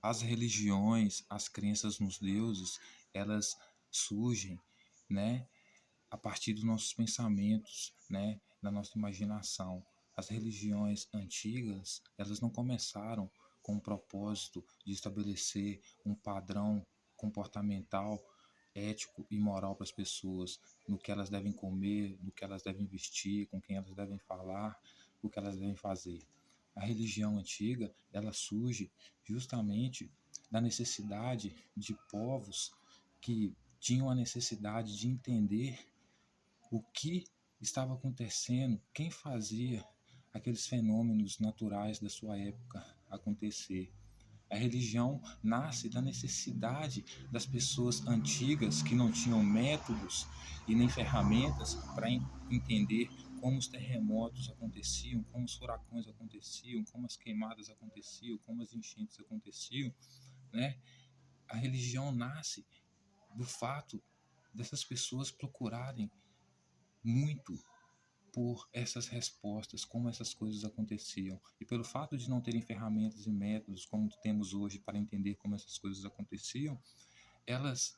as religiões, as crenças nos deuses, elas surgem, né, a partir dos nossos pensamentos, né, da nossa imaginação. As religiões antigas, elas não começaram com o propósito de estabelecer um padrão comportamental, ético e moral para as pessoas, no que elas devem comer, no que elas devem vestir, com quem elas devem falar, o que elas devem fazer. A religião antiga, ela surge justamente da necessidade de povos que tinham a necessidade de entender o que estava acontecendo, quem fazia aqueles fenômenos naturais da sua época acontecer. A religião nasce da necessidade das pessoas antigas que não tinham métodos e nem ferramentas para entender como os terremotos aconteciam, como os furacões aconteciam, como as queimadas aconteciam, como as enchentes aconteciam, né? A religião nasce do fato dessas pessoas procurarem muito por essas respostas, como essas coisas aconteciam. E pelo fato de não terem ferramentas e métodos como temos hoje para entender como essas coisas aconteciam, elas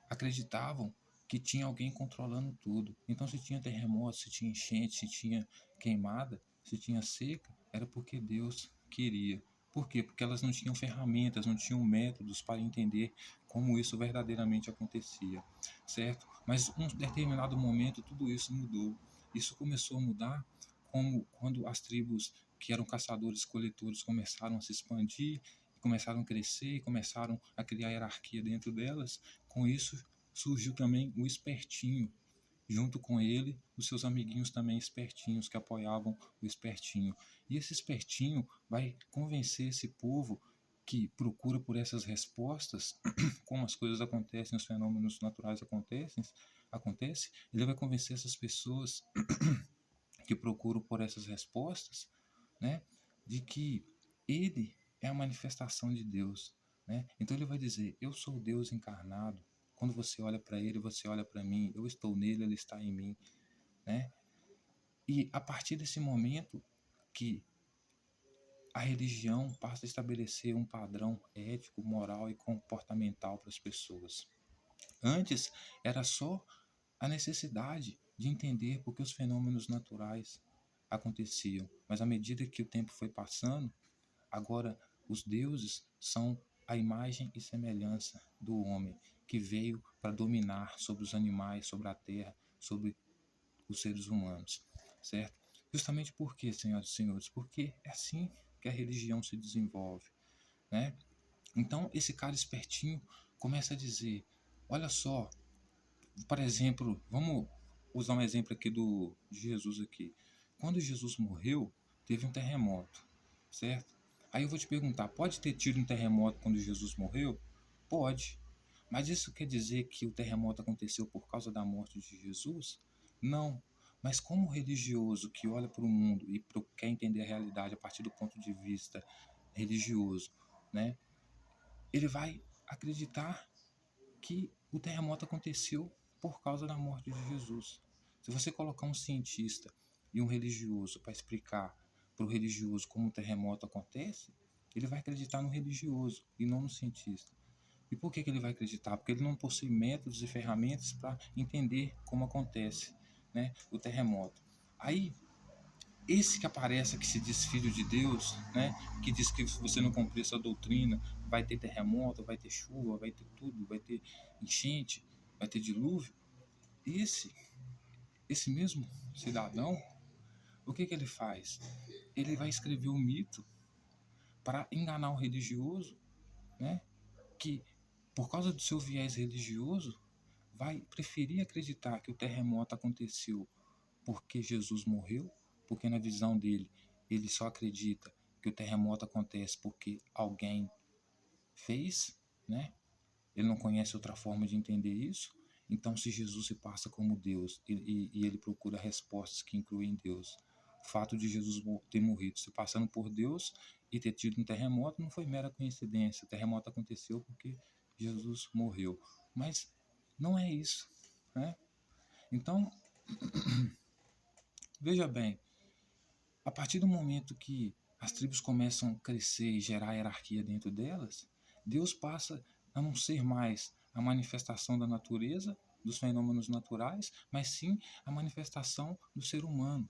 acreditavam que tinha alguém controlando tudo. Então, se tinha terremoto, se tinha enchente, se tinha queimada, se tinha seca, era porque Deus queria. Por quê? Porque elas não tinham ferramentas, não tinham métodos para entender como isso verdadeiramente acontecia, certo? Mas em um determinado momento tudo isso mudou. Isso começou a mudar como quando as tribos que eram caçadores-coletores começaram a se expandir, começaram a crescer e começaram a criar hierarquia dentro delas. Com isso surgiu também o espertinho, junto com ele, os seus amiguinhos também espertinhos que apoiavam o espertinho. E esse espertinho vai convencer esse povo que procura por essas respostas, como as coisas acontecem, os fenômenos naturais acontecem, ele vai convencer essas pessoas que procuram por essas respostas, né, de que ele é a manifestação de Deus, né? Então ele vai dizer: eu sou Deus encarnado. Quando você olha para ele, você olha para mim. Eu estou nele, ele está em mim, né? E a partir desse momento que a religião passa a estabelecer um padrão ético, moral e comportamental para as pessoas. Antes era só a necessidade de entender por que os fenômenos naturais aconteciam, mas à medida que o tempo foi passando, agora os deuses são a imagem e semelhança do homem que veio para dominar sobre os animais, sobre a terra, sobre os seres humanos, certo? Justamente porque, senhoras e senhores, porque é assim que a religião se desenvolve, né? Então esse cara espertinho começa a dizer: olha só, por exemplo, vamos usar um exemplo aqui de Jesus aqui. Quando Jesus morreu, teve um terremoto, certo? Aí eu vou te perguntar, pode ter tido um terremoto quando Jesus morreu? Pode. Mas isso quer dizer que o terremoto aconteceu por causa da morte de Jesus? Não. Mas como religioso que olha para o mundo e quer entender a realidade a partir do ponto de vista religioso, né? Ele vai acreditar que o terremoto aconteceu por causa da morte de Jesus. Se você colocar um cientista e um religioso para explicar para o religioso como o terremoto acontece, ele vai acreditar no religioso e não no cientista. E por que ele vai acreditar? Porque ele não possui métodos e ferramentas para entender como acontece, né, o terremoto. Aí, esse que aparece, que se diz filho de Deus, né, que diz que se você não cumprir essa doutrina, vai ter terremoto, vai ter chuva, vai ter tudo, vai ter enchente, vai ter dilúvio. Esse, esse mesmo cidadão, o que ele faz? Ele vai escrever um mito para enganar o religioso, né, que por causa do seu viés religioso vai preferir acreditar que o terremoto aconteceu porque Jesus morreu, porque na visão dele ele só acredita que o terremoto acontece porque alguém fez, né? Ele não conhece outra forma de entender isso. Então, se Jesus se passa como Deus e ele procura respostas que incluem Deus, o fato de Jesus ter morrido se passando por Deus e ter tido um terremoto não foi mera coincidência. O terremoto aconteceu porque Jesus morreu. Mas não é isso, né? Então, veja bem, a partir do momento que as tribos começam a crescer e gerar hierarquia dentro delas, Deus passa a não ser mais a manifestação da natureza, dos fenômenos naturais, mas sim a manifestação do ser humano,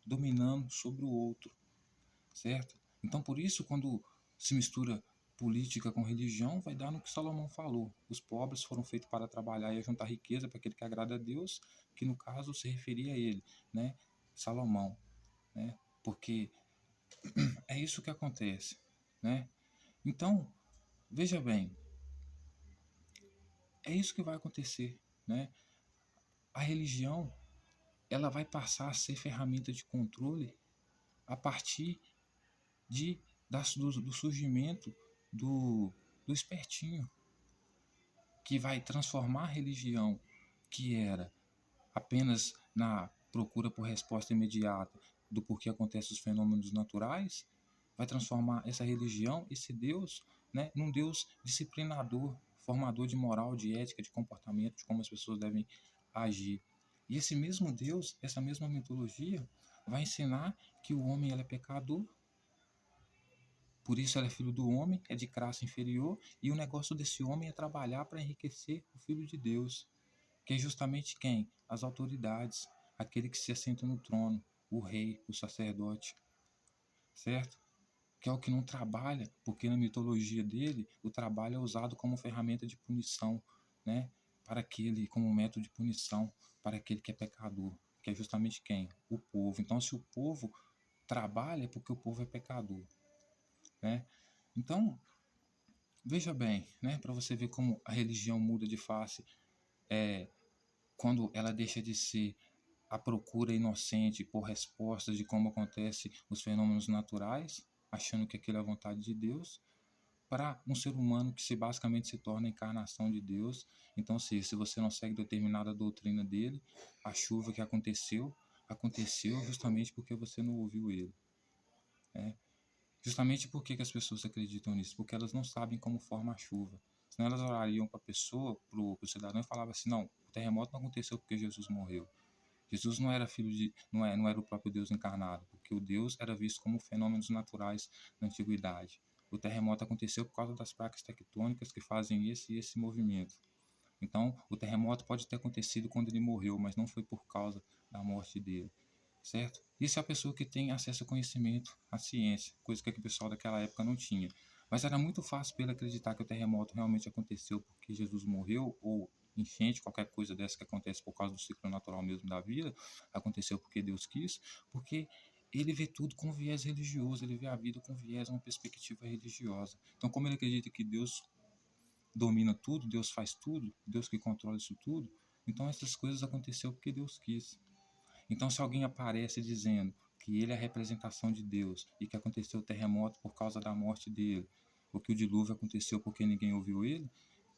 dominando sobre o outro, certo? Então, por isso, quando se mistura política com religião, vai dar no que Salomão falou. Os pobres foram feitos para trabalhar e juntar riqueza para aquele que agrada a Deus, que no caso se referia a ele, né? Salomão, né? Porque é isso que acontece, né? Então, veja bem, é isso que vai acontecer, né? A religião, ela vai passar a ser ferramenta de controle a partir do surgimento do espertinho, que vai transformar a religião, que era apenas na procura por resposta imediata do porquê acontecem os fenômenos naturais, vai transformar essa religião, esse Deus, né, num Deus disciplinador, formador de moral, de ética, de comportamento, de como as pessoas devem agir. E esse mesmo Deus, essa mesma mitologia, vai ensinar que o homem é pecador, por isso ele é filho do homem, é de classe inferior, e o negócio desse homem é trabalhar para enriquecer o filho de Deus, que é justamente quem? As autoridades, aquele que se assenta no trono, o rei, o sacerdote, certo? Que é o que não trabalha, porque na mitologia dele, o trabalho é usado como ferramenta de punição, né? Para aquele, como método de punição, para aquele que é pecador, que é justamente quem? O povo. Então, se o povo trabalha, é porque o povo é pecador, né? Então, veja bem, né? Para você ver como a religião muda de face, quando ela deixa de ser a procura inocente por respostas de como acontecem os fenômenos naturais, achando que aquilo é a vontade de Deus, para um ser humano que basicamente se torna a encarnação de Deus. Então, se você não segue determinada doutrina dele, a chuva que aconteceu justamente porque você não ouviu ele. Né? Justamente por que as pessoas acreditam nisso? Porque elas não sabem como forma a chuva. Senão elas orariam para a pessoa, para o cidadão, e falavam assim, não, o terremoto não aconteceu porque Jesus morreu. Jesus não era filho de, não era o próprio Deus encarnado, porque o Deus era visto como fenômenos naturais na antiguidade. O terremoto aconteceu por causa das placas tectônicas que fazem esse e esse movimento. Então, o terremoto pode ter acontecido quando ele morreu, mas não foi por causa da morte dele, certo? Isso é a pessoa que tem acesso ao conhecimento, à ciência, coisa que o pessoal daquela época não tinha. Mas era muito fácil para ele acreditar que o terremoto realmente aconteceu porque Jesus morreu, ou enchente, qualquer coisa dessa que acontece por causa do ciclo natural mesmo da vida, aconteceu porque Deus quis, porque ele vê tudo com viés religioso, ele vê a vida com viés, uma perspectiva religiosa. Então, como ele acredita que Deus domina tudo, Deus faz tudo, Deus que controla isso tudo, então essas coisas aconteceram porque Deus quis. Então, se alguém aparece dizendo que ele é a representação de Deus e que aconteceu o terremoto por causa da morte dele, ou que o dilúvio aconteceu porque ninguém ouviu ele,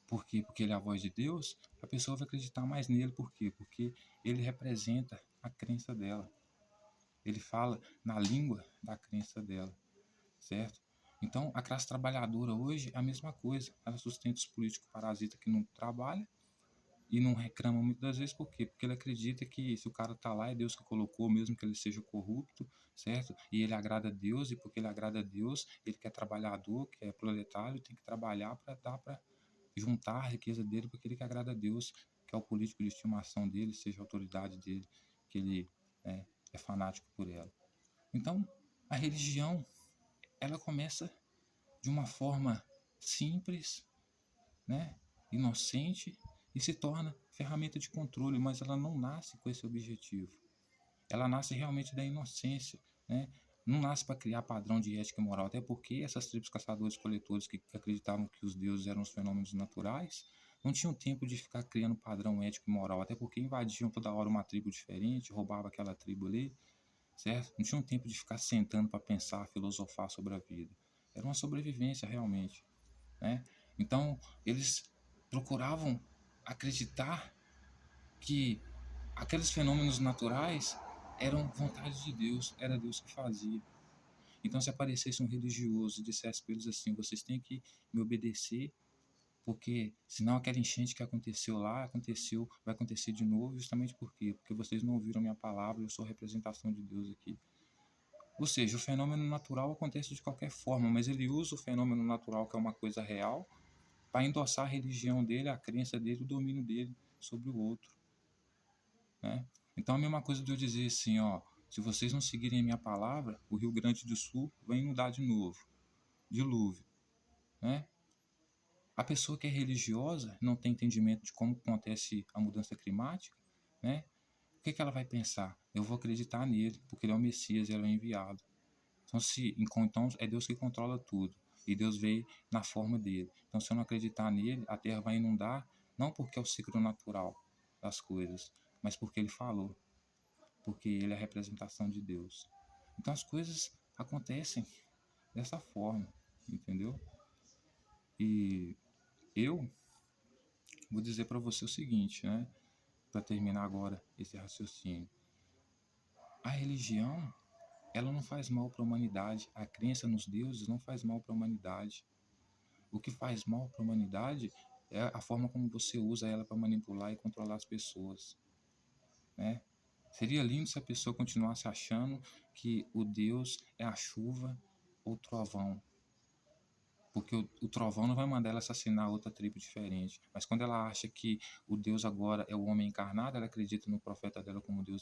por quê? Porque ele é a voz de Deus, a pessoa vai acreditar mais nele. Por quê? Porque ele representa a crença dela. Ele fala na língua da crença dela, certo? Então, a classe trabalhadora hoje é a mesma coisa. Ela sustenta os políticos parasitas que não trabalham e não reclama muitas das vezes. Por quê? Porque ele acredita que se o cara tá lá é Deus que colocou, mesmo que ele seja corrupto, certo? E ele agrada a Deus, e porque ele agrada a Deus, ele que é trabalhador, que é proletário, tem que trabalhar para dar para juntar a riqueza dele para aquele que agrada a Deus, que é o político de estimação dele, seja a autoridade dele, que ele é fanático por ela. Então, a religião, ela começa de uma forma simples, né, inocente, e se torna ferramenta de controle, mas ela não nasce com esse objetivo. Ela nasce realmente da inocência, né? Não nasce para criar padrão de ética e moral, até porque essas tribos caçadores-coletores que acreditavam que os deuses eram os fenômenos naturais, não tinham tempo de ficar criando padrão ético e moral, até porque invadiam toda hora uma tribo diferente, roubavam aquela tribo ali, certo? Não tinham tempo de ficar sentando para pensar, filosofar sobre a vida. Era uma sobrevivência realmente, né? Então, eles procuravam acreditar que aqueles fenômenos naturais eram vontade de Deus, era Deus que fazia. Então, se aparecesse um religioso e dissesse para eles assim: vocês têm que me obedecer, porque senão aquela enchente que aconteceu lá, aconteceu, vai acontecer de novo, justamente por quê? Porque vocês não ouviram a minha palavra, eu sou a representação de Deus aqui. Ou seja, o fenômeno natural acontece de qualquer forma, mas ele usa o fenômeno natural, que é uma coisa real, para endossar a religião dele, a crença dele, o domínio dele sobre o outro, né? Então a mesma coisa de eu dizer assim, ó, se vocês não seguirem a minha palavra, o Rio Grande do Sul vai inundar de novo, dilúvio, né? A pessoa que é religiosa, não tem entendimento de como acontece a mudança climática, né? O que ela vai pensar? Eu vou acreditar nele, porque ele é o Messias, ele é o enviado. Então é Deus que controla tudo. E Deus veio na forma dele. Então, se eu não acreditar nele, a terra vai inundar, não porque é o ciclo natural das coisas, mas porque ele falou. Porque ele é a representação de Deus. Então, as coisas acontecem dessa forma, entendeu? E eu vou dizer para você o seguinte, né? Para terminar agora esse raciocínio. A religião, ela não faz mal para a humanidade. A crença nos deuses não faz mal para a humanidade. O que faz mal para a humanidade é a forma como você usa ela para manipular e controlar as pessoas, né? Seria lindo se a pessoa continuasse achando que o Deus é a chuva ou o trovão, porque o trovão não vai mandar ela assassinar outra tribo diferente. Mas quando ela acha que o Deus agora é o homem encarnado, ela acredita no profeta dela como Deus